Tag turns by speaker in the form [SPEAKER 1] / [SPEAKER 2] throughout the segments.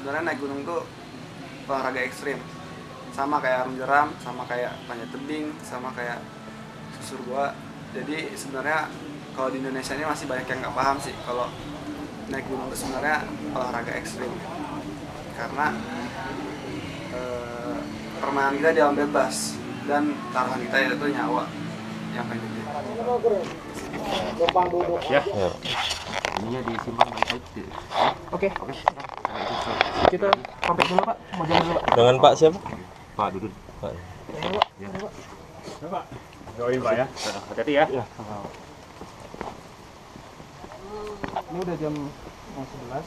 [SPEAKER 1] sebenarnya naik gunung tuh olahraga ekstrim, sama kayak arung jeram, sama kayak panjat tebing, sama kayak susur gua. Jadi sebenarnya kalau di Indonesia ini masih banyak yang nggak paham sih kalau naik gunung itu sebenarnya olahraga ekstrim, karena permainan kita di alam bebas dan taruhan kita itu nyawa yang paling gede.
[SPEAKER 2] Ya. Ininya disimpan baik-baik.
[SPEAKER 3] Oke. Kita pamit dulu Pak, mau jalan dulu Pak.
[SPEAKER 4] Dengan Pak siapa?
[SPEAKER 2] Pak Dudun.
[SPEAKER 4] Pak.
[SPEAKER 2] Ya. Pak. Doain Pak ya. Hati-hati ya.
[SPEAKER 3] Ini udah jam 11.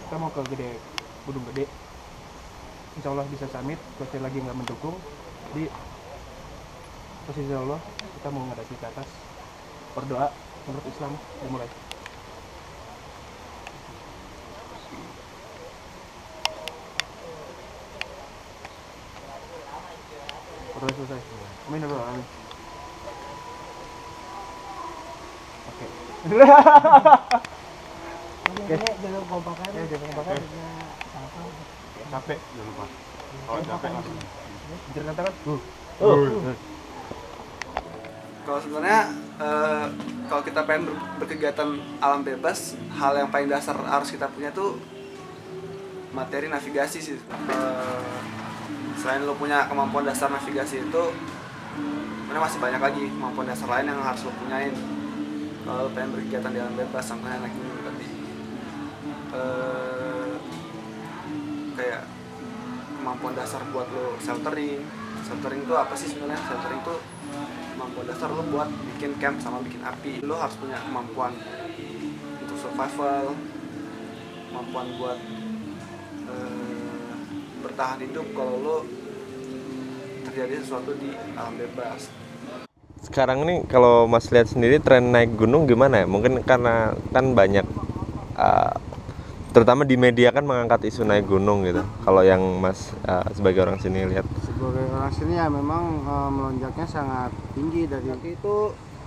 [SPEAKER 3] Kita mau ke Gunung Gede. Insya Allah bisa summit, cuaca lagi nggak mendukung. Jadi posisi Allah kita mau ngadaki ke atas. Berdoa menurut Islam dimulai. Berdoa selesai. Amin ya Rabbal Alamin. Oke.
[SPEAKER 5] Jangan kompakan.
[SPEAKER 3] Ya, jangan kompakan.
[SPEAKER 2] Capek jangan lupa. Oh, capek langsung.
[SPEAKER 3] Jangan tangan.
[SPEAKER 1] Kalau sebenarnya kalau kita pengen berkegiatan alam bebas, hal yang paling dasar harus kita punya tuh materi navigasi sih. Selain lo punya kemampuan dasar navigasi itu, sebenarnya masih banyak lagi kemampuan dasar lain yang harus lo punyain kalau lo pengen berkegiatan di alam bebas, contohnya naik gunung tadi. Kayak kemampuan dasar buat lo sheltering. Sheltering itu apa sih sebenarnya? Sheltering itu kemampuan dasar lo buat bikin camp sama bikin api. Lo harus punya kemampuan untuk survival, kemampuan buat bertahan hidup kalau lo terjadi sesuatu di alam bebas.
[SPEAKER 4] Sekarang nih kalau Mas lihat sendiri tren naik gunung gimana ya? Mungkin karena kan banyak terutama di media kan mengangkat isu naik gunung gitu. Kalau yang Mas sebagai orang sini lihat?
[SPEAKER 5] Sebagai orang sini ya memang melonjaknya sangat tinggi dari itu.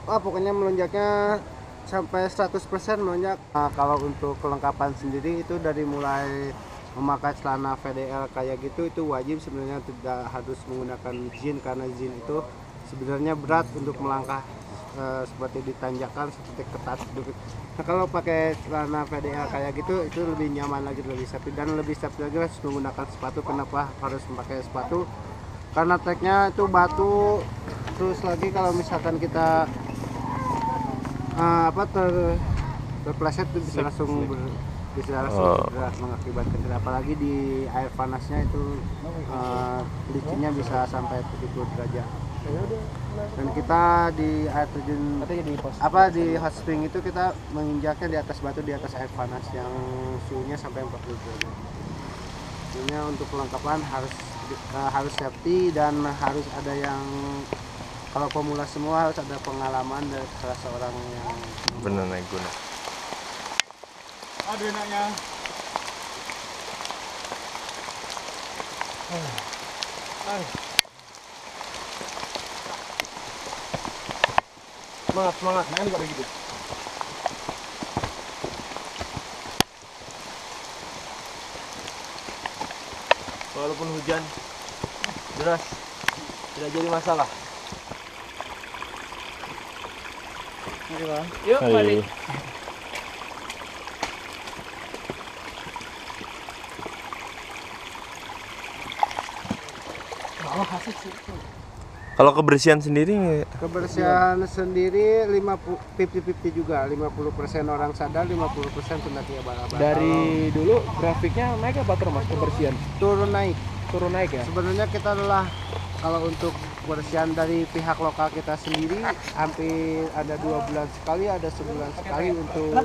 [SPEAKER 5] Pokoknya melonjaknya sampai 100% melonjak. Kalau untuk kelengkapan sendiri itu dari mulai memakai celana VDL kayak gitu itu wajib, sebenarnya tidak harus menggunakan jin karena jin itu sebenarnya berat untuk melangkah seperti ditanjakan, seperti ketat sedikit. Nah kalau pakai celana VDL kayak gitu itu lebih nyaman lagi, lebih safety, dan lebih safety lagi harus menggunakan sepatu. Kenapa harus memakai sepatu? Karena treknya itu batu, terus lagi kalau misalkan kita terpleset itu bisa langsung bergerak, mengakibatkan cedera. Apalagi di air panasnya itu licinnya bisa sampai 70 derajat. Dan kita di air terjun di hot spring itu kita menginjaknya di atas batu, di atas air panas yang suhunya sampai 40 derajat. Sebenarnya untuk kelengkapan harus safety dan harus ada yang, kalau pemula semua harus ada pengalaman dari salah seorang yang
[SPEAKER 4] Bener naik gunung.
[SPEAKER 2] Aduh enaknya.
[SPEAKER 3] Semangat. Nah juga begitu.
[SPEAKER 4] Walaupun hujan deras tidak jadi masalah.
[SPEAKER 3] Yuk balik.
[SPEAKER 4] Kalau kebersihan sendiri
[SPEAKER 5] sendiri 50-50 juga, 50% orang sadar, 50% pendaki abal-abal.
[SPEAKER 3] Dari dulu grafiknya naik apa terus Mas kebersihan?
[SPEAKER 5] Turun naik.
[SPEAKER 3] Turun naik ya?
[SPEAKER 5] Sebenarnya kita adalah, kalau untuk kebersihan dari pihak lokal kita sendiri hampir ada 2 bulan sekali, ada sebulan sekali untuk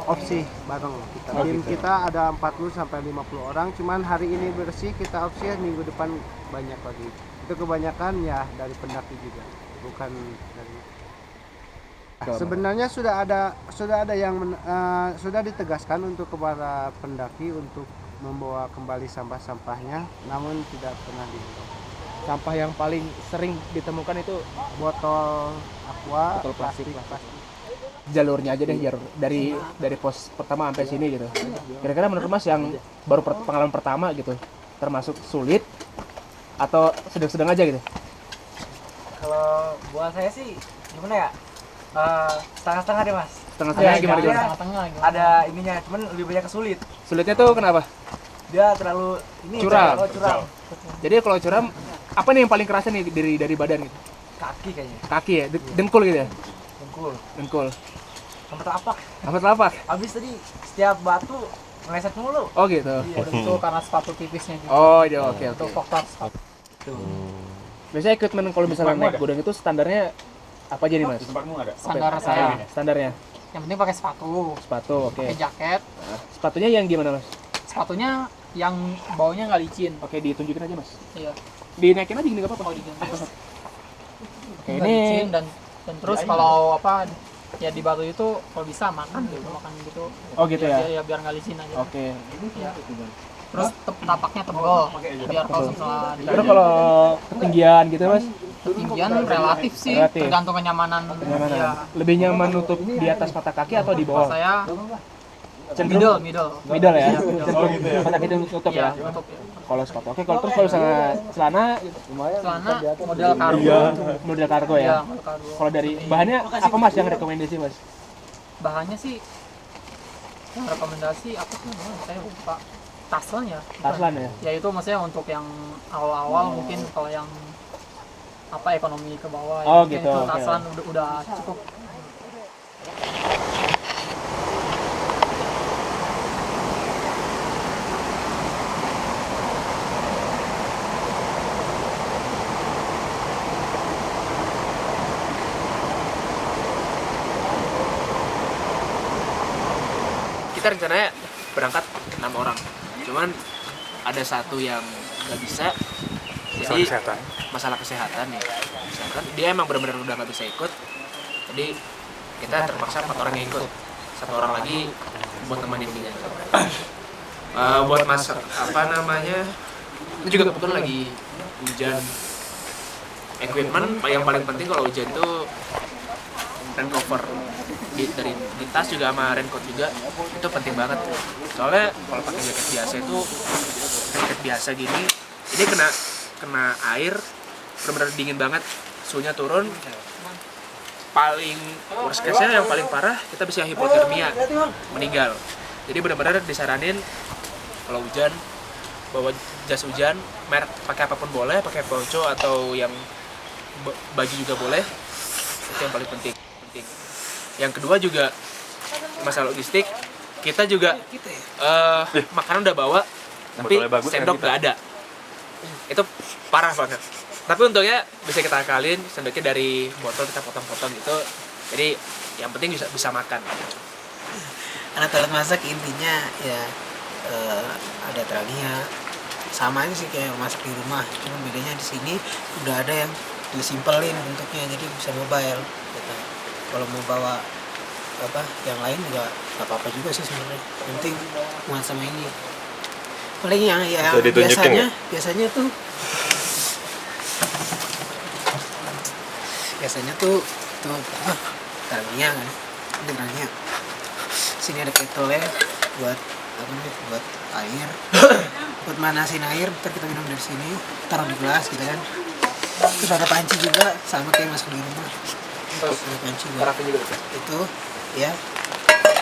[SPEAKER 5] opsi bareng kita. Tim kita ada 40 sampai 50 orang, cuman hari ini bersih, kita opsi minggu depan banyak lagi. Itu kebanyakan ya dari pendaki juga, bukan dari. Sebenarnya sudah ada yang sudah ditegaskan untuk kepada pendaki untuk membawa kembali sampah-sampahnya, namun tidak pernah dibawa.
[SPEAKER 3] Sampah yang paling sering ditemukan itu
[SPEAKER 5] Botol aqua,
[SPEAKER 3] botol plastik. jalurnya aja deh, jalur dari pos pertama sampai sini gitu. Kira-kira menurut Mas yang baru pengalaman pertama gitu, termasuk sulit atau sedang-sedang aja gitu?
[SPEAKER 6] Kalau buat saya sih gimana ya? Setengah-setengah deh mas.
[SPEAKER 3] Setengah-setengah gimana
[SPEAKER 6] Dia
[SPEAKER 3] gimana?
[SPEAKER 6] ada ininya, cuman lebih banyak kesulit.
[SPEAKER 3] Sulitnya tuh kenapa?
[SPEAKER 6] Dia terlalu
[SPEAKER 3] Curam.
[SPEAKER 6] curam.
[SPEAKER 3] Jadi kalau curam, apa nih yang paling kerasa nih dari badan gitu?
[SPEAKER 6] Kaki kayaknya,
[SPEAKER 3] Kaki ya, dengkul gitu ya?
[SPEAKER 6] dengkul,
[SPEAKER 3] Dengkul.
[SPEAKER 6] sampai telapak.
[SPEAKER 3] Apa telapak?
[SPEAKER 6] Habis tadi setiap batu meleset mulu.
[SPEAKER 3] Oh gitu.
[SPEAKER 6] Itu karena sepatu tipisnya juga.
[SPEAKER 3] Oh iya, oke
[SPEAKER 6] Itu
[SPEAKER 3] oke.
[SPEAKER 6] faktor sepatu.
[SPEAKER 3] Biasanya equipment kalau misalnya naik gunung itu standarnya apa aja nih Mas?
[SPEAKER 2] Tempatmu ada?
[SPEAKER 6] Standar
[SPEAKER 3] Apa-
[SPEAKER 6] saya.
[SPEAKER 3] Standarnya
[SPEAKER 6] Yang penting pakai sepatu,
[SPEAKER 3] sepatu, oke.
[SPEAKER 6] pakai jaket.
[SPEAKER 3] Sepatunya yang gimana Mas?
[SPEAKER 6] Sepatunya yang baunya nggak licin.
[SPEAKER 3] Oke, ditunjukin aja Mas.
[SPEAKER 6] Iya.
[SPEAKER 3] Dinaikin aja gini nggak apa-apa. Oke,
[SPEAKER 6] Nggak
[SPEAKER 3] ini
[SPEAKER 6] licin dan terus kalau apa ya di batu itu kalau bisa makan gitu.
[SPEAKER 3] Oh gitu ya.
[SPEAKER 6] Biar nggak licin aja.
[SPEAKER 3] Oke.
[SPEAKER 6] Ya. Terus tapaknya tebal biar kalau misalnya
[SPEAKER 3] Terus kalau ketinggian gitu Mas,
[SPEAKER 6] ketinggian relatif sih,
[SPEAKER 3] Relatif.
[SPEAKER 6] tergantung kenyamanan.
[SPEAKER 3] gimana?
[SPEAKER 6] Ya.
[SPEAKER 3] Lebih nyaman nutup di atas mata kaki atau di
[SPEAKER 6] Kalau
[SPEAKER 3] bawah?
[SPEAKER 6] saya
[SPEAKER 3] Cenderung
[SPEAKER 6] middle.
[SPEAKER 3] middle ya.
[SPEAKER 6] Iya, middle.
[SPEAKER 3] Cenderung mata kaki nutup
[SPEAKER 6] Iya,
[SPEAKER 3] ya.
[SPEAKER 6] tutup ya.
[SPEAKER 3] Kalau sepatu. Oke, kalau terus kalau misalnya celana
[SPEAKER 6] Celana model kargo.
[SPEAKER 3] model kargo
[SPEAKER 6] Iya,
[SPEAKER 3] ya.
[SPEAKER 6] model kargo.
[SPEAKER 3] Kalau dari bahannya apa Mas yang rekomendasi Mas?
[SPEAKER 6] Bahannya sih yang rekomendasi apa sih namanya? Saya lupa. Taslan ya?
[SPEAKER 3] Taslan ya.
[SPEAKER 6] Ya itu maksudnya untuk yang awal-awal mungkin kalau yang apa ekonomi ke bawah ya,
[SPEAKER 3] Oh,
[SPEAKER 6] mungkin
[SPEAKER 3] gitu,
[SPEAKER 6] itu
[SPEAKER 3] oke.
[SPEAKER 6] Taslan udah cukup.
[SPEAKER 7] Kita rencananya berangkat 6 orang, cuman ada satu yang nggak bisa, jadi masalah kesehatan ya, kesehatan. Dia emang benar-benar udah nggak bisa ikut, jadi kita terpaksa 4 orang yang ikut, 1 orang lagi buat temenin dia. Buat masak apa namanya, itu juga kebetulan lagi hujan. Equipment yang paling penting kalau hujan tuh rain cover di tas juga sama raincoat juga itu penting banget, soalnya kalau pakai jaket biasa itu jaket biasa gini ini kena air benar-benar dingin banget, suhunya turun, paling worst case-nya yang paling parah kita bisa hipotermia, meninggal. Jadi benar-benar disaranin kalau hujan bawa jas hujan merek, pakai apapun boleh, pakai poncho atau yang baju juga boleh, itu yang paling penting. Yang kedua juga masalah logistik, kita juga makanan udah bawa tapi sendok nggak ada, itu parah banget. Tapi untungnya bisa kita akalin, sendoknya dari botol kita potong-potong gitu, jadi yang penting bisa makan.
[SPEAKER 8] Alat-alat masak intinya ya ada terangnya, sama aja sih kayak masak di rumah, cuma bedanya di sini udah ada yang disimpelin bentuknya jadi bisa mobile gitu. Kalau mau bawa apa yang lain juga nggak apa-apa juga sih sebenarnya, yang penting muat sama ini. Paling yang ya biasanya tuh apa terangnya kan, ini terangnya. Sini ada kettle ya buat apa nih, buat air buat manasin air, ntar kita minum dari sini, taruh di gelas gitu kan. Terus ada panci juga sama kayak masak di rumah, terus ada panci juga itu ya.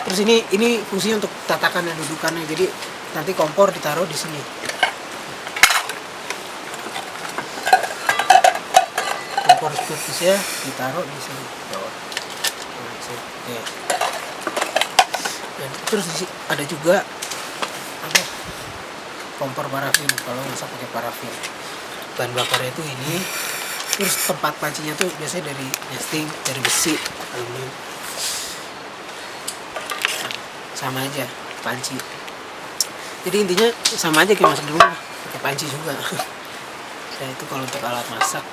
[SPEAKER 8] Terus ini fungsinya untuk tatakan dan dudukannya, jadi nanti kompor ditaruh di sini, kompor servisnya ditaruh di sini bawah. Ya. Dan terus ada juga apa, kompor parafin kalau masak pakai parafin. Bahan bakarnya itu ini. Terus tempat pancinya tuh biasanya dari nesting, dari besi, aluminium. Sama aja panci. Jadi intinya sama aja kayak masak di rumah, pakai panci juga. Nah itu kalau untuk alat masak.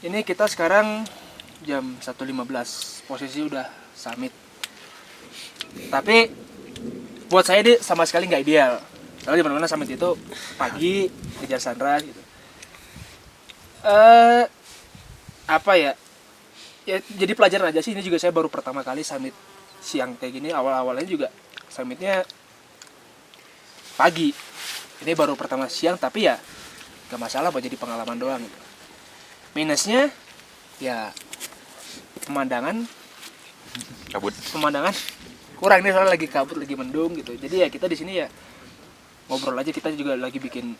[SPEAKER 6] Ini kita sekarang jam 1.15, posisi udah summit. Tapi buat saya ini sama sekali nggak ideal. Kalau di mana-mana summit itu pagi kejar sunrise gitu. Apa ya? Ya jadi pelajaran aja sih. Ini juga saya baru pertama kali summit siang kayak gini. Awal-awalnya juga summitnya pagi. Ini baru pertama siang, tapi ya nggak masalah buat jadi pengalaman doang gitu. Minusnya ya pemandangan kurang nih, soalnya lagi kabut, lagi mendung gitu. Jadi ya kita di sini ya ngobrol aja. Kita juga lagi bikin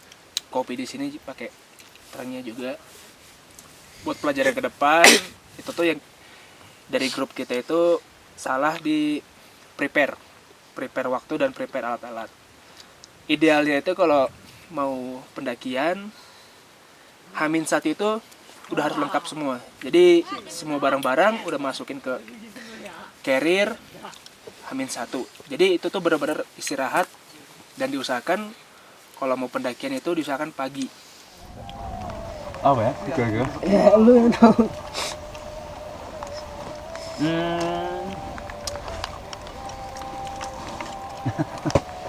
[SPEAKER 6] kopi di sini pakai terangnya juga buat pelajaran ke depan. Itu tuh yang dari grup kita itu salah di prepare waktu dan prepare alat-alat. Idealnya itu kalau mau pendakian H-1 itu udah harus lengkap semua. Jadi semua barang-barang udah masukin ke carrier H-1. Jadi itu tuh benar-benar istirahat, dan diusahakan kalau mau pendakian itu diusahakan pagi.
[SPEAKER 2] Apa ya? Kira-kira?
[SPEAKER 5] Ya lu yang tahu.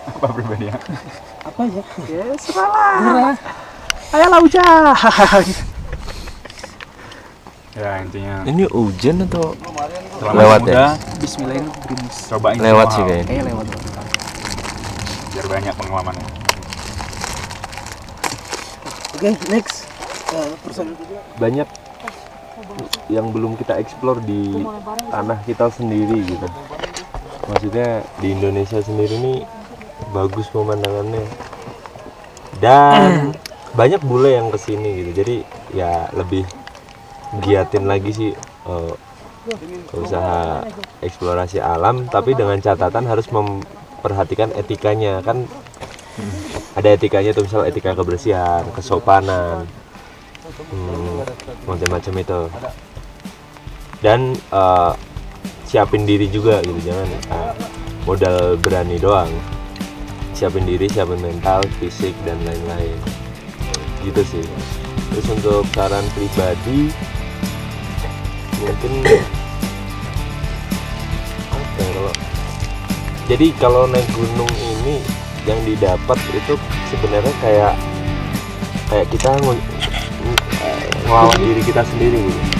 [SPEAKER 2] Apa pribadi ya?
[SPEAKER 5] Apa ya?
[SPEAKER 6] Ya, serahlah. Ayolah hujan.
[SPEAKER 2] Ya intinya
[SPEAKER 4] Ini hujan atau
[SPEAKER 2] selama
[SPEAKER 4] lewat
[SPEAKER 2] muda,
[SPEAKER 4] ya?
[SPEAKER 6] Bismillahirrahmanirrahim. Gerimis.
[SPEAKER 2] cobain
[SPEAKER 4] Lewat
[SPEAKER 2] semua
[SPEAKER 4] sih
[SPEAKER 2] hal,
[SPEAKER 4] kayaknya.
[SPEAKER 6] Lewat.
[SPEAKER 2] biar banyak pengalamannya.
[SPEAKER 5] Oke, next.
[SPEAKER 4] Banyak yang belum kita explore di tanah kita sendiri gitu. Maksudnya di Indonesia sendiri nih bagus pemandangannya, dan banyak bule yang kesini gitu. Jadi ya lebih giatin lagi sih usaha eksplorasi alam, tapi dengan catatan harus memperhatikan etikanya kan. Ada etikanya tuh, misal etika kebersihan, kesopanan, macam-macam itu. Dan siapin diri juga gitu, jangan modal berani doang. Siapin diri, siapin mental, fisik, dan lain-lain gitu sih. Terus untuk saran pribadi mungkin apa ya, kalau naik gunung ini yang didapat itu sebenarnya kayak kita ngelawan diri kita sendiri gitu.